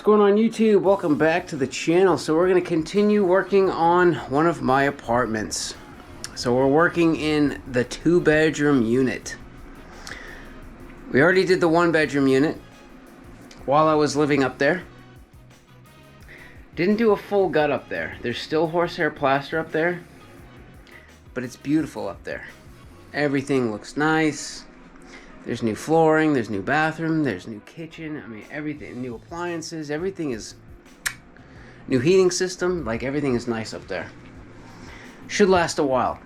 going on YouTube? Welcome back to the channel. So we're going to continue working on one of my apartments. So we're working in the 2-bedroom unit. We already did the 1-bedroom unit while I was living up there. Didn't do a full gut up there. There's still horsehair plaster up there, but it's beautiful up there. Everything looks nice. There's new flooring, there's new bathroom, there's new kitchen. I mean, everything, new appliances, everything is new heating system. Like, everything is nice up there. Should last a while.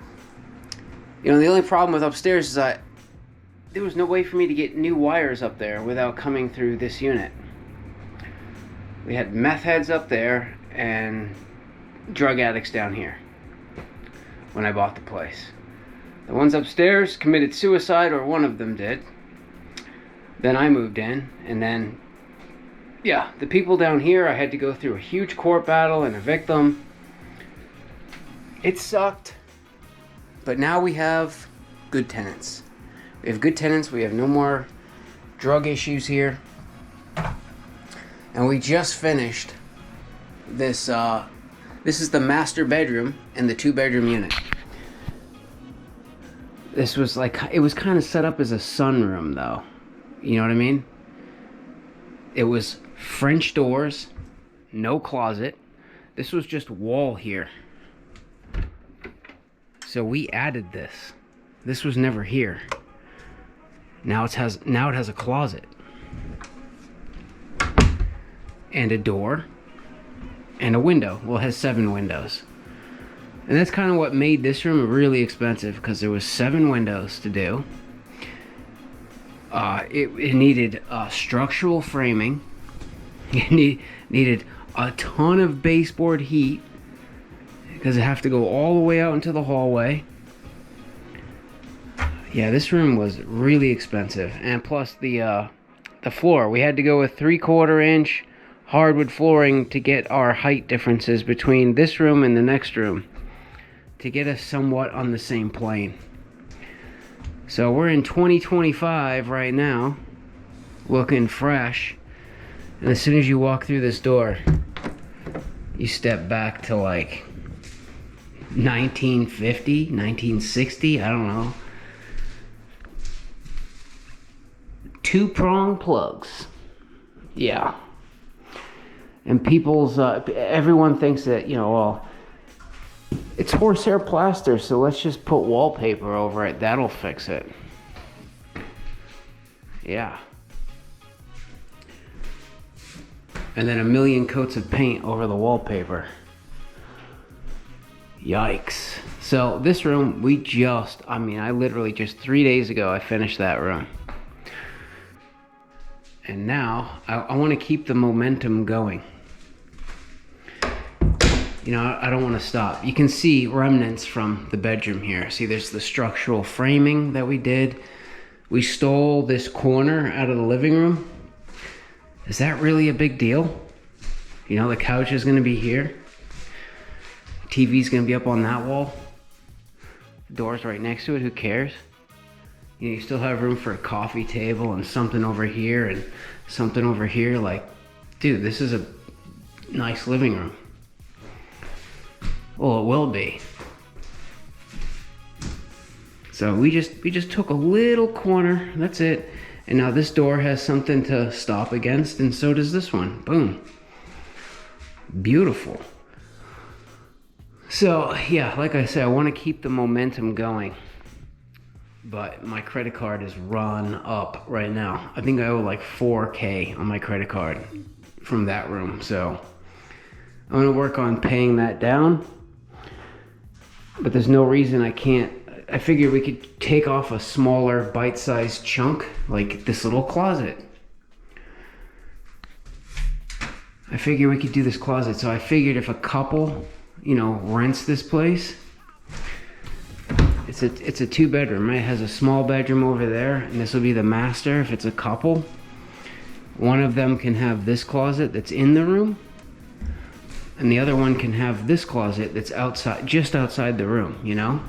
You know, the only problem with upstairs is that there was no way for me to get new wires up there without coming through this unit. We had meth heads up there and drug addicts down here when I bought the place. The ones upstairs committed suicide, or one of them did. Then I moved in, and then, yeah, the people down here, I had to go through a huge court battle and evict them. It sucked, but now we have good tenants. We have good tenants, we have no more drug issues here. And we just finished this, this is the master bedroom in the 2-bedroom unit. This was like, it was kind of set up as a sunroom though. You know what I mean? It was French doors, no closet. This was just wall here. So we added this. This was never here. Now it has a closet. And a door. And a window. Well, it has 7 windows. And that's kind of what made this room really expensive, because there was 7 windows to do. It needed structural framing. It needed a ton of baseboard heat, because it have to go all the way out into the hallway. Yeah, this room was really expensive. And plus the floor. We had to go with 3/4 inch hardwood flooring to get our height differences between this room and the next room, to get us somewhat on the same plane. So we're in 2025 right now, looking fresh. And as soon as you walk through this door, you step back to like 1950, 1960, I don't know. 2-prong plugs. Yeah. And people's, everyone thinks that, you know, well, it's horsehair plaster, so let's just put wallpaper over it. That'll fix it. Yeah. And then a million coats of paint over the wallpaper. Yikes. So this room, I literally just 3 days ago, I finished that room. And now, I want to keep the momentum going. You know, I don't want to stop. You can see remnants from the bedroom here. See, there's the structural framing that we did. We stole this corner out of the living room. Is that really a big deal? You know, the couch is going to be here. TV's going to be up on that wall. The door's right next to it. Who cares? You know, you still have room for a coffee table and something over here and something over here. Like, dude, this is a nice living room. Well, it will be. So we just took a little corner. That's it. And now this door has something to stop against, and so does this one. Boom. Beautiful. So yeah, like I said, I want to keep the momentum going. But my credit card is run up right now. I think I owe like $4K on my credit card from that room. So I'm going to work on paying that down. But there's no reason I can't. I figured we could take off a smaller bite-sized chunk, like this little closet. I figured we could do this closet. So I figured if a couple, you know, rents this place, it's a 2-bedroom, right? It has a small bedroom over there, and this will be the master. If it's a couple, one of them can have this closet that's in the room, and the other one can have this closet that's outside, just outside the room, you know?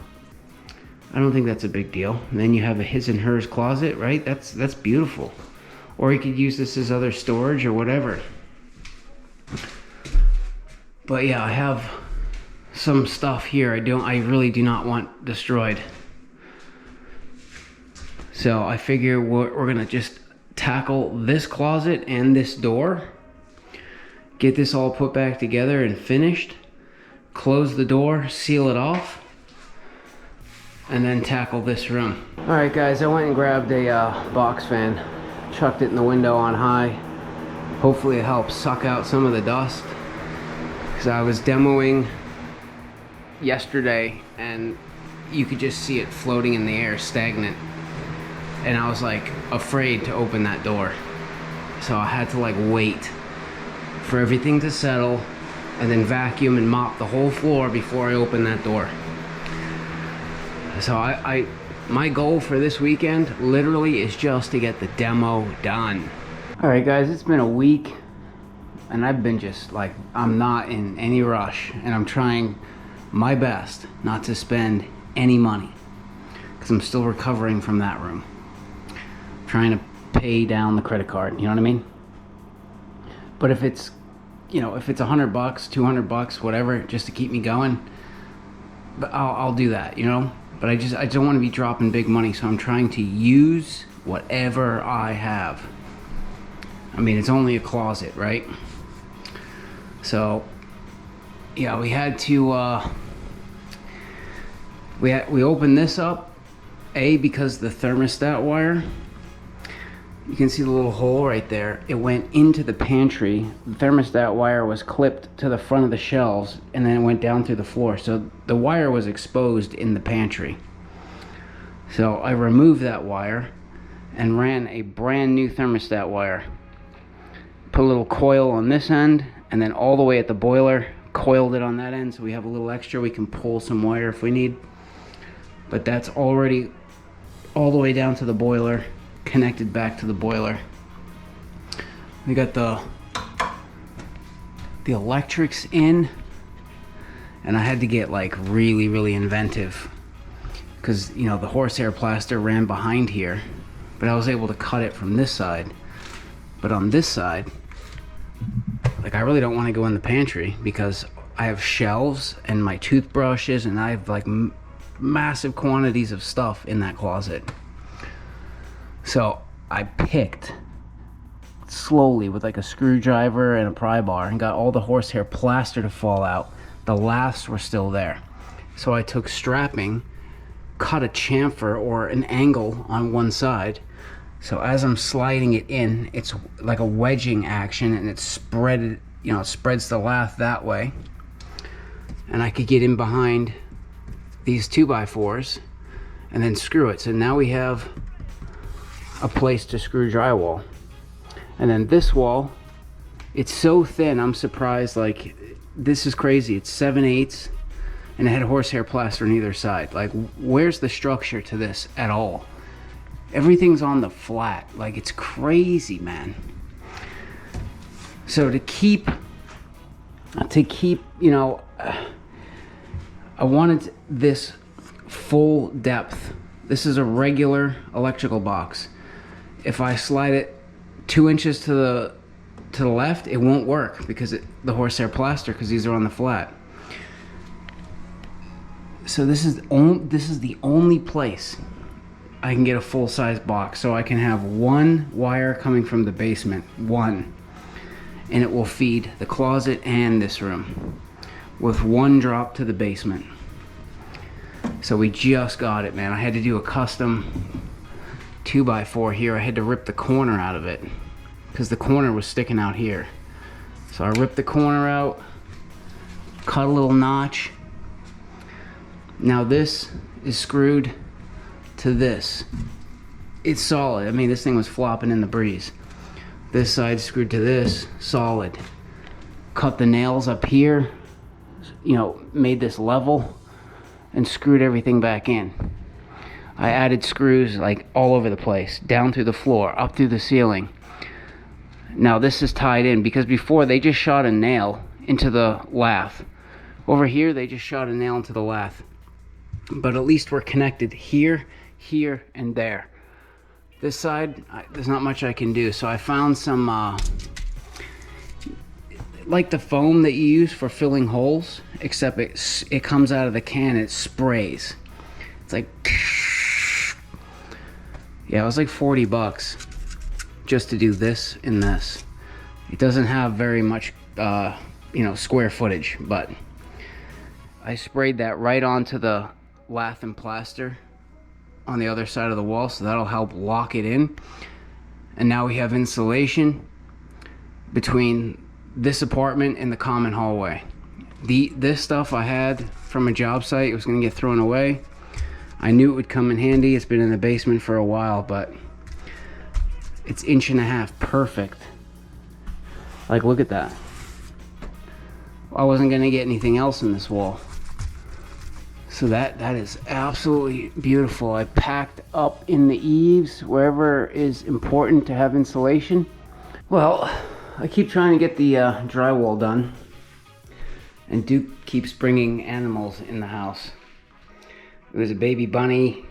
I don't think that's a big deal. And then you have a his and hers closet, right? That's beautiful. Or you could use this as other storage or whatever. But yeah, I have some stuff here I really do not want destroyed. So I figure we're gonna just tackle this closet and this door, get this all put back together and finished, close the door, seal it off, and then tackle this room. All right guys, I went and grabbed a box fan, chucked it in the window on high. Hopefully it helps suck out some of the dust, because I was demoing yesterday and you could just see it floating in the air, stagnant. And I was like afraid to open that door. So I had to like wait for everything to settle and then vacuum and mop the whole floor before I opened that door. So my goal for this weekend literally is just to get the demo done. All right guys, it's been a week and I've been just like, I'm not in any rush and I'm trying my best not to spend any money because I'm still recovering from that room. Trying to pay down the credit card, you know what I mean? But if it's, you know, if it's $100, $200, whatever, just to keep me going, but I'll do that, you know? But I don't want to be dropping big money, so I'm trying to use whatever I have. I mean, it's only a closet, right? So, yeah, we had to, we opened this up, because the thermostat wire, you can see the little hole right there. It went into the pantry. The thermostat wire was clipped to the front of the shelves and then it went down through the floor. So the wire was exposed in the pantry. So I removed that wire and ran a brand new thermostat wire. Put a little coil on this end and then all the way at the boiler, coiled it on that end so we have a little extra. We can pull some wire if we need. But that's already all the way down to the boiler, connected back to the boiler. We got the electrics in, and I had to get like really inventive because, you know, the horsehair plaster ran behind here, but I was able to cut it from this side. But on this side, like, I really don't want to go in the pantry because I have shelves and my toothbrushes and I have like massive quantities of stuff in that closet. So I picked slowly with like a screwdriver and a pry bar and got all the horsehair plaster to fall out. The laths were still there. So I took strapping, cut a chamfer or an angle on one side. So as I'm sliding it in, it's like a wedging action and it's spread, you know, it spreads the lath that way. And I could get in behind these 2x4s and then screw it. So now we have a place to screw drywall. And then this wall, it's so thin, I'm surprised. Like, this is crazy. It's 7/8 and it had horsehair plaster on either side. Like, where's the structure to this at all? Everything's on the flat. Like, it's crazy, man. So to keep, you know, I wanted this full depth. This is a regular electrical box. If I slide it 2 inches to the left, it won't work because the horsehair plaster, because these are on the flat. So this is the only place I can get a full-size box. So I can have one wire coming from the basement, one, and it will feed the closet and this room with one drop to the basement. So we just got it, man. I had to do a custom 2x4 here. I had to rip the corner out of it because the corner was sticking out here. So I ripped the corner out, cut a little notch. Now this is screwed to this. It's solid. I mean, this thing was flopping in the breeze. This side screwed to this, solid. Cut the nails up here, you know, made this level and screwed everything back in. I added screws like all over the place, down through the floor, up through the ceiling. Now this is tied in because before they just shot a nail into the lath. Over here they just shot a nail into the lath. But at least we're connected here, here, and there. This side, there's not much I can do. So I found some like the foam that you use for filling holes, except it comes out of the can, it sprays. It's like, yeah, it was like 40 bucks just to do this and this. It doesn't have very much, you know, square footage, but I sprayed that right onto the lath and plaster on the other side of the wall, so that'll help lock it in. And now we have insulation between this apartment and the common hallway. This stuff I had from a job site, it was gonna get thrown away. I knew it would come in handy. It's been in the basement for a while, but it's 1.5 inches perfect. Like, look at that. I wasn't gonna get anything else in this wall. So that is absolutely beautiful. I packed up in the eaves wherever is important to have insulation. Well, I keep trying to get the drywall done, and Duke keeps bringing animals in the house. It was a baby bunny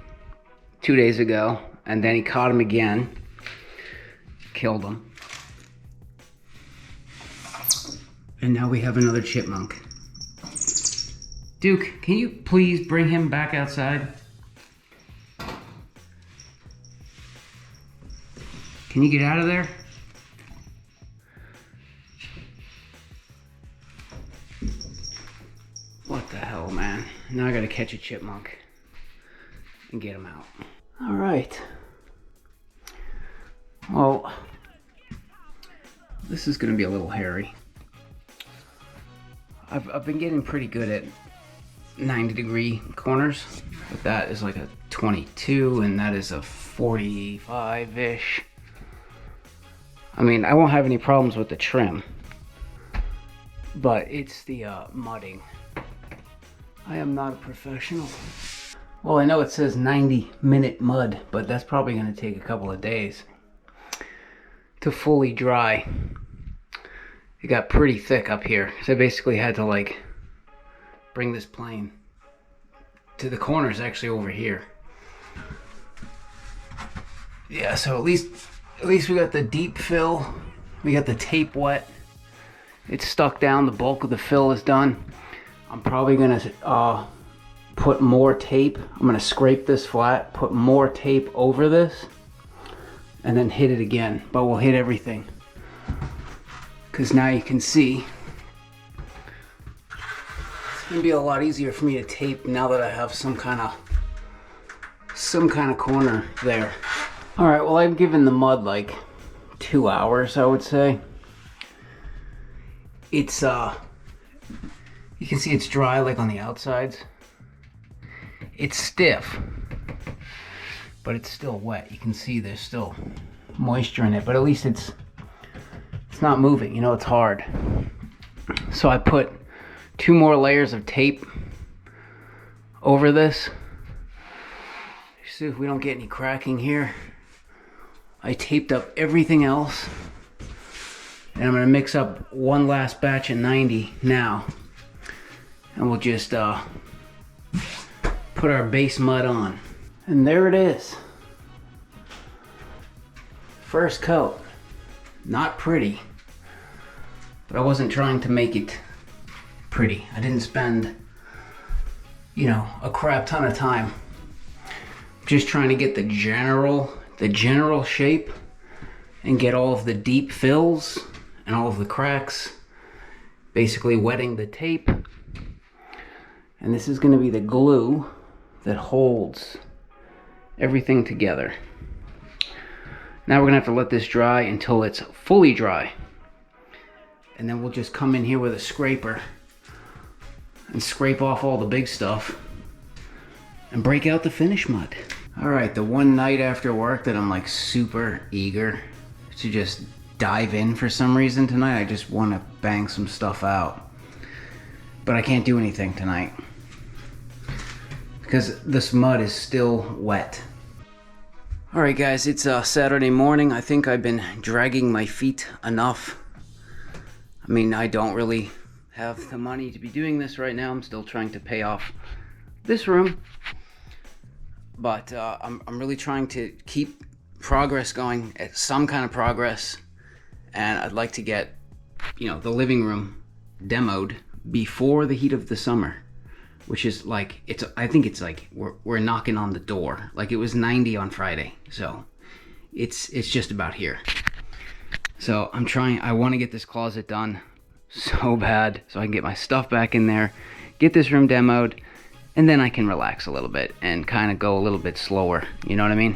2 days ago, and then he caught him again, killed him. And now we have another chipmunk. Duke, can you please bring him back outside? Can you get out of there? What the hell, man? Now I gotta catch a chipmunk and get him out. All right. Well, this is gonna be a little hairy. I've been getting pretty good at 90-degree corners, but that is like a 22 and that is a 45-ish. I mean, I won't have any problems with the trim, but it's the mudding. I am not a professional. Well, I know it says 90-minute mud, but that's probably going to take a couple of days to fully dry. It got pretty thick up here, so I basically had to like bring this plane to the corners actually over here. Yeah, so at least we got the deep fill. We got the tape wet. It's stuck down. The bulk of the fill is done. I'm probably gonna put more tape. I'm gonna scrape this flat, put more tape over this, and then hit it again. But we'll hit everything, because now you can see it's gonna be a lot easier for me to tape now that I have some kind of corner there. All right, well, I've given the mud like 2 hours, I would say. It's you can see it's dry like on the outsides. It's stiff, but it's still wet. You can see there's still moisture in it, but at least it's not moving. You know, it's hard. So I put 2 more layers of tape over this. See if we don't get any cracking here. I taped up everything else, and I'm gonna mix up one last batch of 90 now, and we'll just put our base mud on. And there it is. First coat. Not pretty, but I wasn't trying to make it pretty. I didn't spend, you know, a crap ton of time. Just trying to get the general shape and get all of the deep fills and all of the cracks, basically wetting the tape. And this is going to be the glue that holds everything together. Now we're going to have to let this dry until it's fully dry. And then we'll just come in here with a scraper and scrape off all the big stuff and break out the finish mud. All right, the one night after work that I'm like super eager to just dive in for some reason tonight, I just want to bang some stuff out. But I can't do anything tonight because this mud is still wet. All right, guys, it's Saturday morning. I think I've been dragging my feet enough. I mean, I don't really have the money to be doing this right now. I'm still trying to pay off this room. But I'm really trying to keep progress going, at some kind of progress. And I'd like to get, the living room demoed before the heat of the summer, which is like, I think it's like we're knocking on the door. Like, it was 90 on Friday, so it's just about here. So I want to get this closet done so bad so I can get my stuff back in there, get this room demoed, and then I can relax a little bit and kind of go a little bit slower, you know what I mean?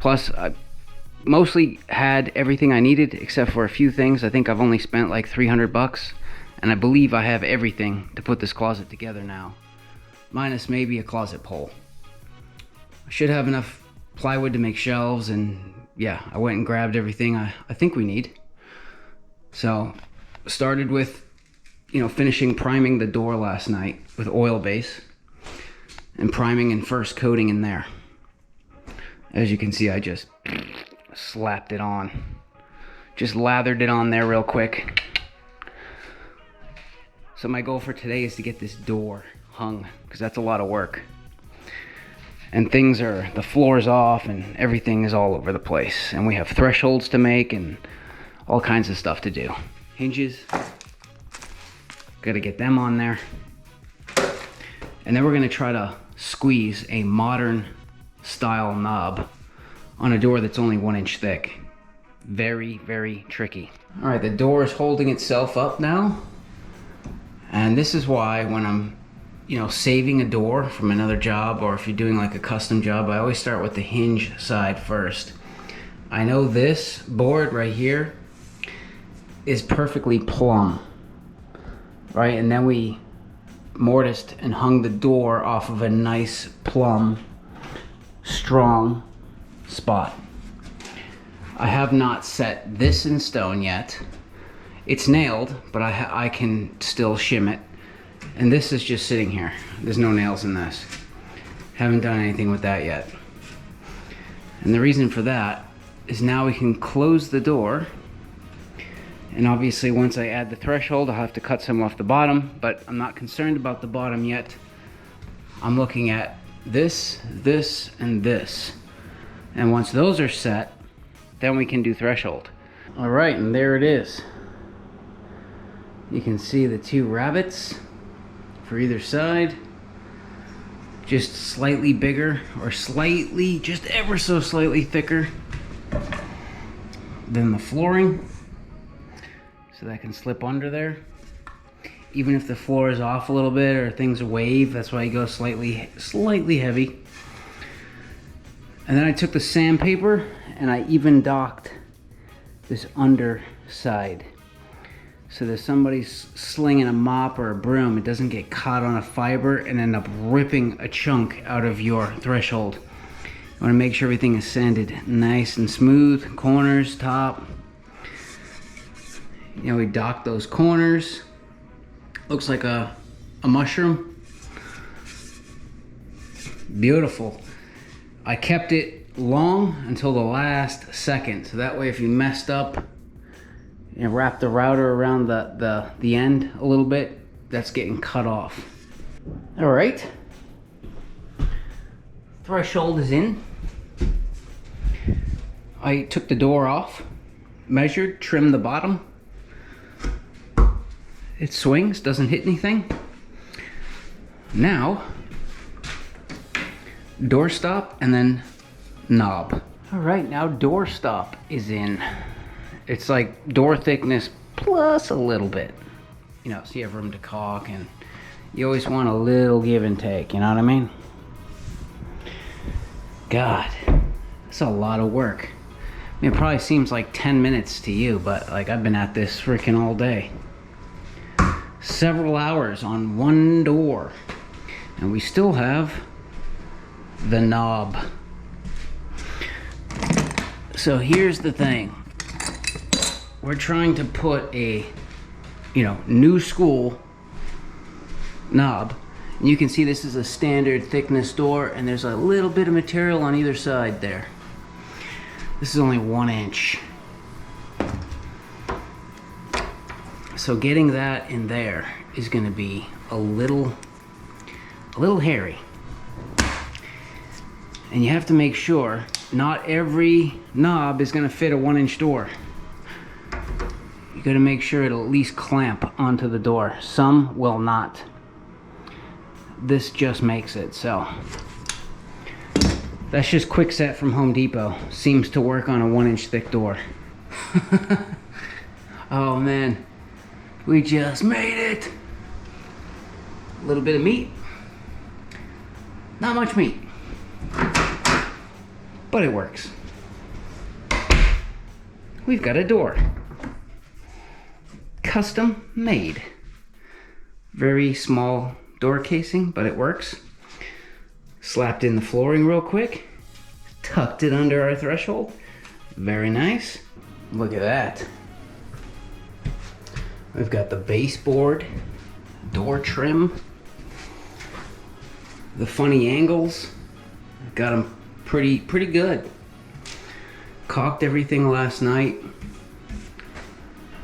Plus, I mostly had everything I needed except for a few things. I think I've only spent like $300, and I believe I have everything to put this closet together now, minus maybe a closet pole. I should have enough plywood to make shelves, and yeah, I went and grabbed everything I think we need. So started with finishing priming the door last night with oil base and priming and first coating in there. As you can see, I just slapped it on, just lathered it on there real quick. So my goal for today is to get this door hung, because that's a lot of work. And the floor's off and everything is all over the place. And we have thresholds to make and all kinds of stuff to do. Hinges, gotta get them on there. And then we're gonna try to squeeze a modern style knob on a door that's only 1 inch thick. Very, very tricky. All right, the door is holding itself up now. And this is why when I'm saving a door from another job, or if you're doing like a custom job, I always start with the hinge side first. I know this board right here is perfectly plumb, right? And then we mortised and hung the door off of a nice plumb, strong spot. I have not set this in stone yet. It's nailed, but I can still shim it. And this is just sitting here. There's no nails in this. Haven't done anything with that yet. And the reason for that is now we can close the door. And obviously once I add the threshold, I'll have to cut some off the bottom, but I'm not concerned about the bottom yet. I'm looking at this, this, and this. And once those are set, then we can do threshold. All right, and there it is. You can see the 2 rabbets for either side, just slightly bigger or slightly, just ever so slightly thicker than the flooring, so that can slip under there. Even if the floor is off a little bit or things wave, that's why you go slightly heavy. And then I took the sandpaper and I even docked this underside. So that somebody's slinging a mop or a broom, it doesn't get caught on a fiber and end up ripping a chunk out of your threshold. You want to make sure everything is sanded nice and smooth, corners, top. We docked those corners. Looks like a mushroom. Beautiful. I kept it long until the last second, so that way if you messed up, wrap the router around the end a little bit, that's getting cut off. All right, threshold is in. I took the door off, measured, trimmed the bottom. It swings, doesn't hit anything. Now, door stop and then knob. All right, now door stop is in. It's like door thickness plus a little bit, so you have room to caulk, and you always want a little give and take, you know what I mean? God, that's a lot of work. I mean, it probably seems like 10 minutes to you, but like I've been at this freaking all day. Several hours on one door, and we still have the knob. So here's the thing. We're trying to put a, new school knob. And you can see this is a standard thickness door, and there's a little bit of material on either side there. This is only 1 inch. So getting that in there is going to be a little hairy. And you have to make sure not every knob is going to fit a 1 inch door. You You gotta make sure it'll at least clamp onto the door. Some will not. This just makes it so. That's just quick set from Home Depot. Seems to work on a 1-inch thick door. Oh man, we just made it. A little bit of meat. Not much meat, but it works. We've got a door. Custom made. Very small door casing, but it works. Slapped in the flooring real quick. Tucked it under our threshold. Very nice. Look at that. We've got the baseboard, door trim, the funny angles. Got them pretty good. Caulked everything last night.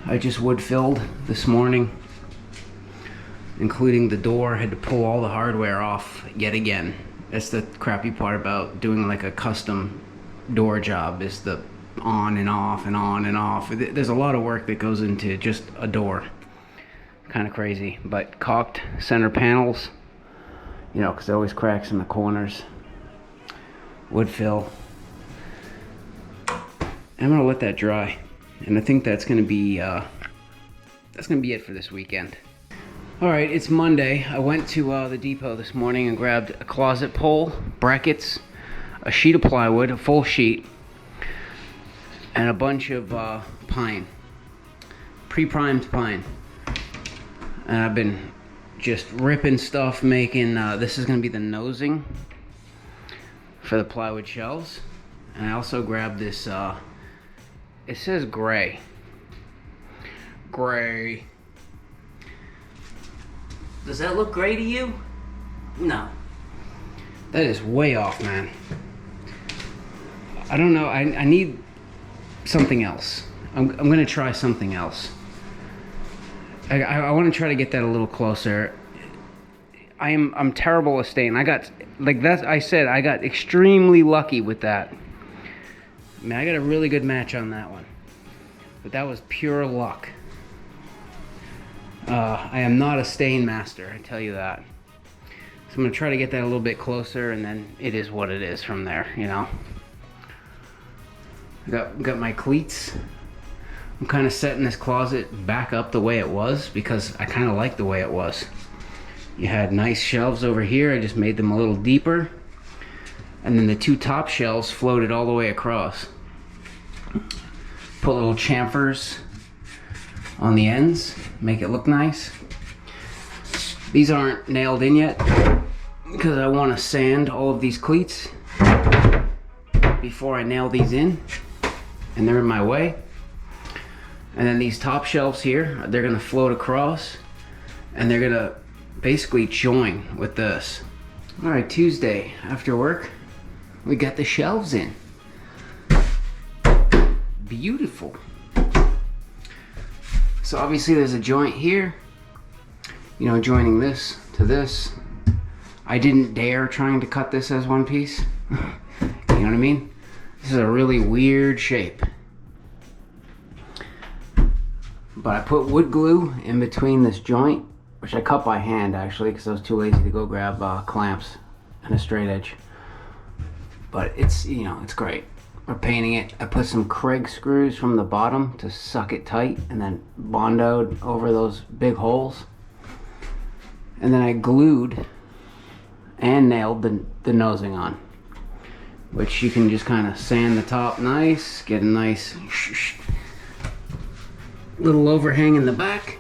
I just wood filled this morning, including the door. Had to pull all the hardware off yet again. That's the crappy part about doing like a custom door job, is the on and off and on and off. There's a lot of work that goes into just a door. Kind of crazy. But caulked center panels, you know, because there always cracks in the corners. Wood fill. I'm gonna let that dry, and I think that's gonna be it for this weekend. All right, it's Monday. I went to the depot this morning and grabbed a closet pole, brackets, a sheet of plywood, a full sheet, and a bunch of pine, pre-primed pine. And I've been just ripping stuff, making, this is gonna be the nosing for the plywood shelves. And I also grabbed this, it says gray. Gray. Does that look gray to you? No. That is way off, man. I don't know, I need something else. I'm gonna try something else. I want to try to get that a little closer. I'm terrible at stain. I got, like that, I said, I got extremely lucky with that. I mean, I got a really good match on that one. But that was pure luck. I am not a stain master, I tell you that. So I'm going to try to get that a little bit closer, and then it is what it is from there, you know. Got my cleats. I'm kind of setting this closet back up the way it was because I kind of like the way it was. You had nice shelves over here. I just made them a little deeper. And then the two top shelves floated all the way across. Put little chamfers on the ends, make it look nice. These aren't nailed in yet because I want to sand all of these cleats before I nail these in, and they're in my way. And then these top shelves here, they're gonna float across and they're gonna basically join with this. All right, Tuesday after work, we got the shelves in. Beautiful. So obviously there's a joint here, you know, joining this to this. I didn't dare trying to cut this as one piece. You know what I mean? This is a really weird shape. But I put wood glue in between this joint, which I cut by hand actually because I was too lazy to go grab clamps and a straight edge. But it's, you know, it's great. We're painting it. I put some Craig screws from the bottom to suck it tight, and then bondoed over those big holes. And then I glued and nailed the nosing on, which you can just kind of sand the top nice, get a nice little overhang in the back.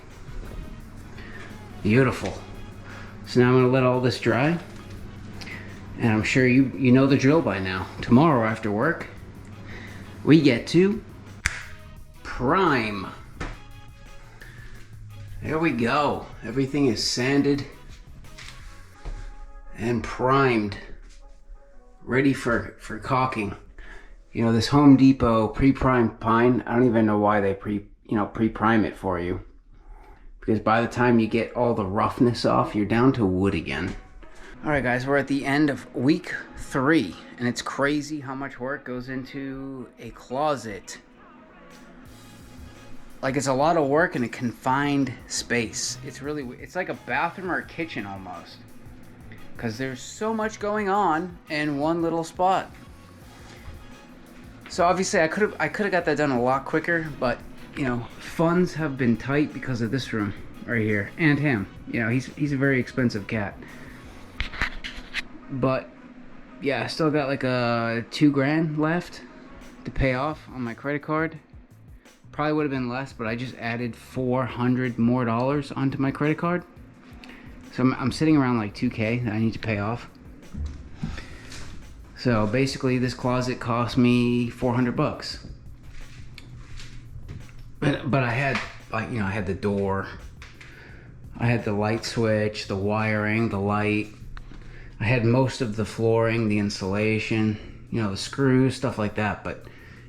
Beautiful. So now I'm going to let all this dry, and I'm sure you know the drill by now. Tomorrow after work, we get to prime. There we go. Everything is sanded and primed, ready for caulking. You know, this Home Depot pre-primed pine, I don't even know why they pre-prime it for you, because by the time you get all the roughness off, you're down to wood again. All right, guys, we're at the end of week 3, and it's crazy how much work goes into a closet. like it's a lot of work in a confined space. It's like a bathroom or a kitchen almost, because there's so much going on in one little spot. So obviously I could have got that done a lot quicker, but you know, funds have been tight because of this room right here, and him. You know, he's a very expensive cat. But yeah, I still got like a $2,000 left to pay off on my credit card. Probably would have been less, but I just added $400 more onto my credit card. So I'm sitting around like $2,000 that I need to pay off. So basically this closet cost me $400. But I had, like, you know, I had the door, I had the light switch, the wiring, the light. I had most of the flooring, the insulation, you know, the screws, stuff like that. But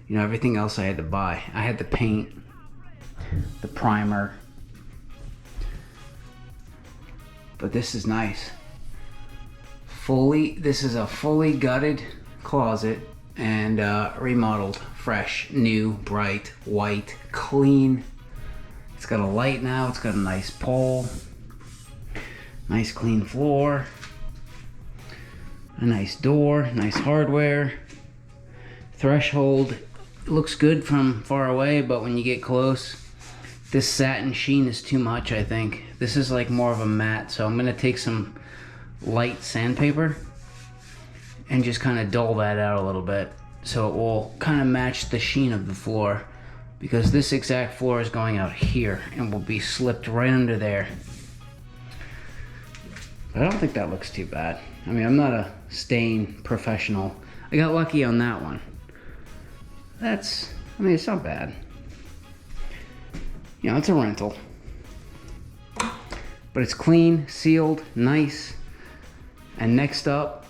you know, everything else I had to buy. I had the paint, the primer. But this is nice. This is a fully gutted closet and remodeled, fresh, new, bright, white, clean. It's got a light now. It's got a nice pole, nice clean floor, a nice door, nice hardware, threshold. Looks good from far away, but when you get close, this satin sheen is too much, I think. This is like more of a matte, so I'm gonna take some light sandpaper and just kind of dull that out a little bit so it will kind of match the sheen of the floor, because this exact floor is going out here and will be slipped right under there. But I don't think that looks too bad. I mean, I'm not a stain professional. I got lucky on that one. I mean, it's not bad. You know, it's a rental. But it's clean, sealed, nice. And next up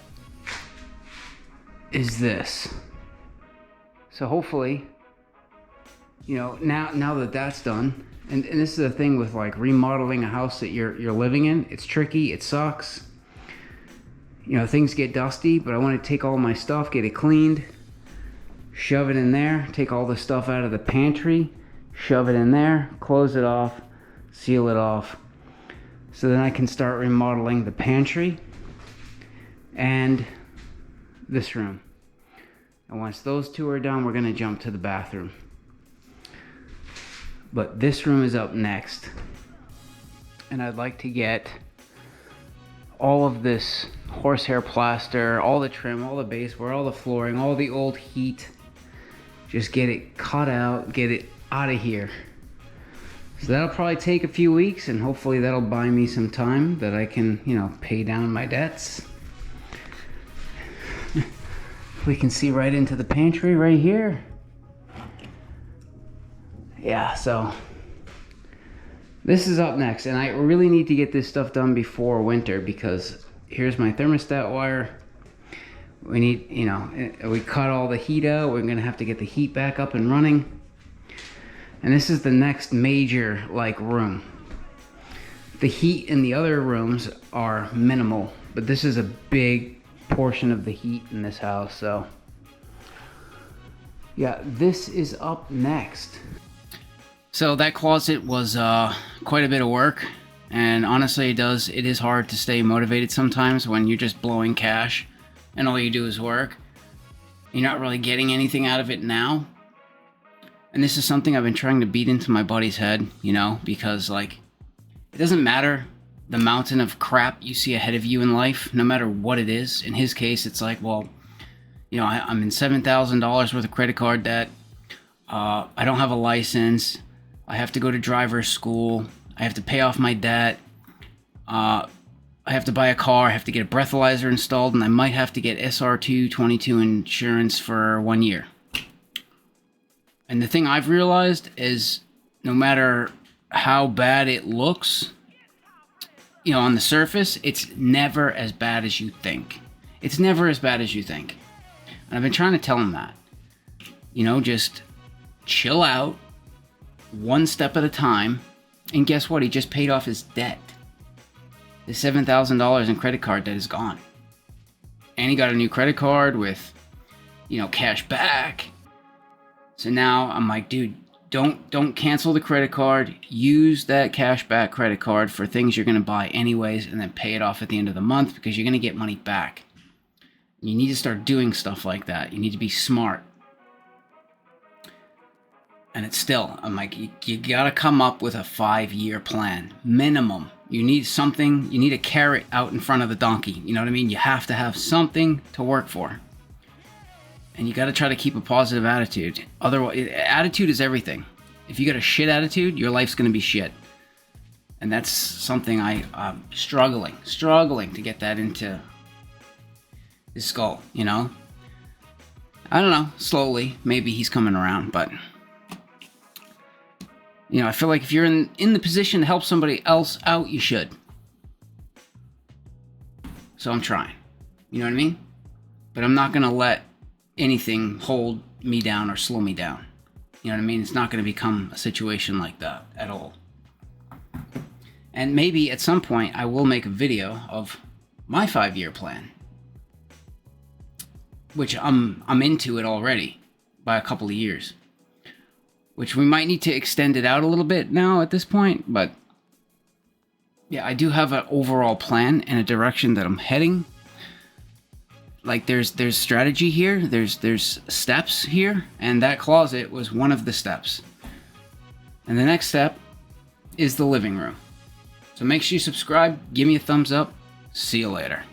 is this. So hopefully, you know, now that that's done, and this is the thing with like remodeling a house that you're living in, it's tricky, it sucks. You know, things get dusty, but I want to take all my stuff, get it cleaned, shove it in there, take all the stuff out of the pantry, shove it in there, close it off, seal it off. So then I can start remodeling the pantry and this room. And once those two are done, we're gonna jump to the bathroom. But this room is up next. And I'd like to get all of this horsehair plaster, all the trim, all the baseboard, all the flooring, all the old heat. Just get it cut out, get it out of here. So that'll probably take a few weeks, and hopefully that'll buy me some time that I can, you know, pay down my debts. We can see right into the pantry right here. Yeah, so this is up next, and I really need to get this stuff done before winter, because here's my thermostat wire. We need, you know, we cut all the heat out. We're gonna have to get the heat back up and running. And this is the next major, like, room. The heat in the other rooms are minimal, but this is a big portion of the heat in this house, so yeah, this is up next. So that closet was quite a bit of work, and honestly, it is hard to stay motivated sometimes when you're just blowing cash and all you do is work. You're not really getting anything out of it now. And this is something I've been trying to beat into my buddy's head, you know, because, like, it doesn't matter the mountain of crap you see ahead of you in life, no matter what it is. In his case, it's like, well, you know, I'm in $7,000 worth of credit card debt. I don't have a license. I have to go to driver's school. I have to pay off my debt. I have to buy a car. I have to get a breathalyzer installed, and I might have to get SR222 insurance for 1 year. And the thing I've realized is, no matter how bad it looks, you know, on the surface, it's never as bad as you think. It's never as bad as you think. And I've been trying to tell him that. You know, just chill out, one step at a time. And guess what? He just paid off his debt. The $7,000 in credit card debt is gone. And he got a new credit card with, you know, cash back. So now I'm like, dude, Don't cancel the credit card. Use that cashback credit card for things you're going to buy anyways, and then pay it off at the end of the month, because you're going to get money back. You need to start doing stuff like that. You need to be smart. And it's still, I'm like, you got to come up with a 5-year plan minimum. You need something. You need a carrot out in front of the donkey. You know what I mean? You have to have something to work for. And you got to try to keep a positive attitude. Otherwise, attitude is everything. If you got a shit attitude, your life's going to be shit. And that's something I'm struggling to get that into his skull, you know? I don't know, slowly. Maybe he's coming around, but you know, I feel like if you're in the position to help somebody else out, you should. So I'm trying. You know what I mean? But I'm not going to let anything hold me down or slow me down. You know what I mean? It's not going to become a situation like that at all. And maybe at some point I will make a video of my 5-year plan, which I'm into it already by a couple of years, which we might need to extend it out a little bit now at this point. But yeah, I do have an overall plan and a direction that I'm heading. Like there's strategy here, there's steps here, and that closet was one of the steps. And the next step is the living room. So make sure you subscribe, give me a thumbs up. See you later.